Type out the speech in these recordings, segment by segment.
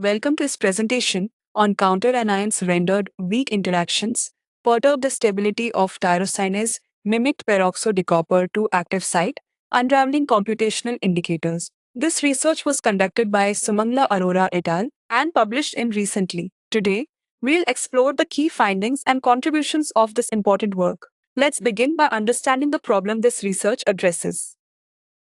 Welcome to this presentation on counter-anions rendered weak interactions perturb the stability of tyrosinase mimicked peroxidocopper 2 active site, unraveling computational indicators. This research was conducted by Sumangla Arora et al. And published in recently. Today, we'll explore the key findings and contributions of this important work. Let's begin by understanding the problem this research addresses.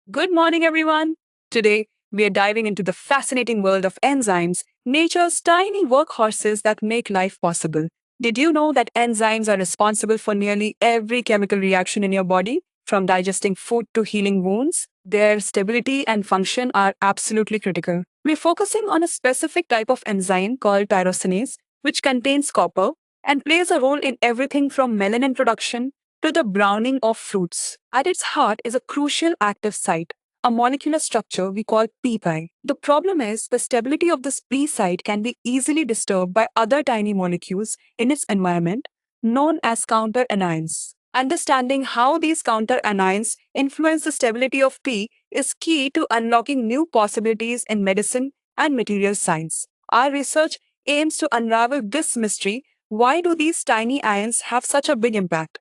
Good morning, everyone. Today, we are diving into the fascinating world of enzymes, nature's tiny workhorses that make life possible. Did you know that enzymes are responsible for nearly every chemical reaction in your body? From digesting food to healing wounds, their stability and function are absolutely critical. We're focusing on a specific type of enzyme called tyrosinase, which contains copper and plays a role in everything from melanin production to the browning of fruits. At its heart is a crucial active site, a molecular structure we call P-pi. The problem is the stability of this P site can be easily disturbed by other tiny molecules in its environment, known as counter-anions. Understanding how these counter-anions influence the stability of P is key to unlocking new possibilities in medicine and material science. Our research aims to unravel this mystery. Why do these tiny ions have such a big impact?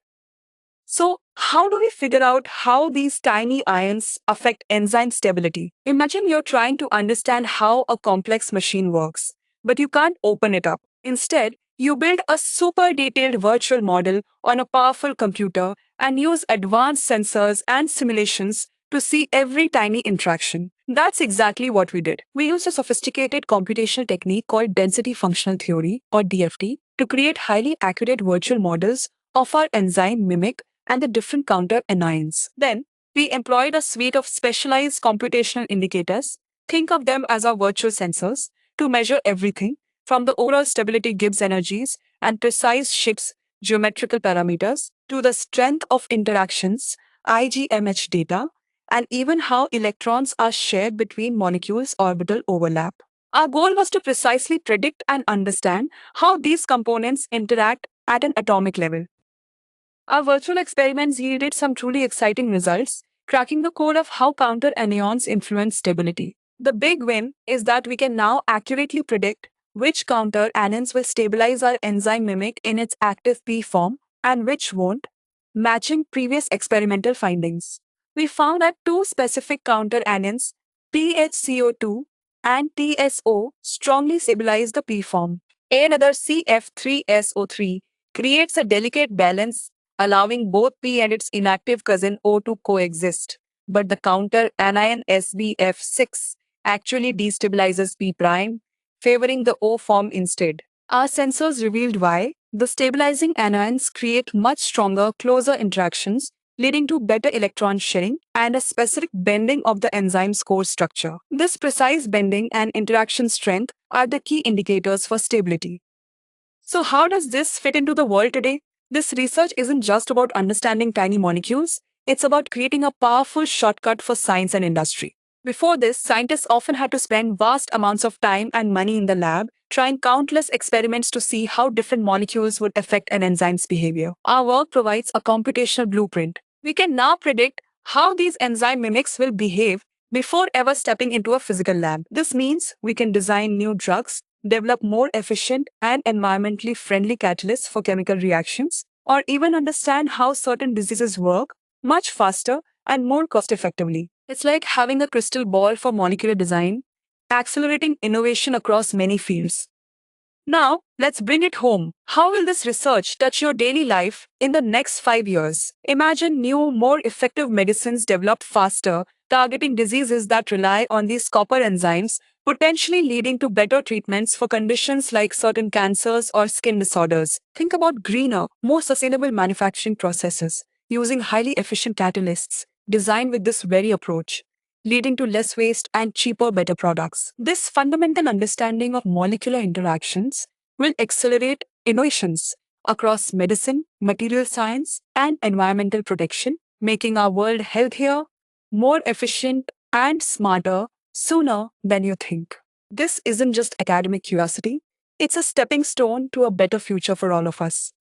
So, how do we figure out how these tiny ions affect enzyme stability? Imagine you're trying to understand how a complex machine works, but you can't open it up. Instead, you build a super detailed virtual model on a powerful computer and use advanced sensors and simulations to see every tiny interaction. That's exactly what we did. We used a sophisticated computational technique called density functional theory, or DFT, to create highly accurate virtual models of our enzyme mimic and the different counter anions. Then, we employed a suite of specialized computational indicators, think of them as our virtual sensors, to measure everything from the overall stability Gibbs energies and precise shifts geometrical parameters to the strength of interactions, IgMH data, and even how electrons are shared between molecules orbital overlap. Our goal was to precisely predict and understand how these components interact at an atomic level. Our virtual experiments yielded some truly exciting results, cracking the code of how counter anions influence stability. The big win is that we can now accurately predict which counter anions will stabilize our enzyme mimic in its active P form and which won't, matching previous experimental findings. We found that two specific counter anions, PHCO2 and TSO, strongly stabilize the P form. Another CF3SO3 creates a delicate balance allowing both P and its inactive cousin O to coexist. But the counter anion SBF6 actually destabilizes P prime, favoring the O form instead. Our sensors revealed why. The stabilizing anions create much stronger, closer interactions, leading to better electron sharing and a specific bending of the enzyme's core structure. This precise bending and interaction strength are the key indicators for stability. So, how does this fit into the world today? This research isn't just about understanding tiny molecules, it's about creating a powerful shortcut for science and industry. Before this, scientists often had to spend vast amounts of time and money in the lab trying countless experiments to see how different molecules would affect an enzyme's behavior. Our work provides a computational blueprint. We can now predict how these enzyme mimics will behave before ever stepping into a physical lab. This means we can design new drugs, develop more efficient and environmentally friendly catalysts for chemical reactions, or even understand how certain diseases work much faster and more cost effectively. It's like having a crystal ball for molecular design, accelerating innovation across many fields. Now, let's bring it home. How will this research touch your daily life in the next 5 years? Imagine new, more effective medicines developed faster, targeting diseases that rely on these copper enzymes, potentially leading to better treatments for conditions like certain cancers or skin disorders. Think about greener, more sustainable manufacturing processes using highly efficient catalysts designed with this very approach, leading to less waste and cheaper, better products. This fundamental understanding of molecular interactions will accelerate innovations across medicine, material science, and environmental protection, making our world healthier, more efficient, and smarter sooner than you think. This isn't just academic curiosity, it's a stepping stone to a better future for all of us.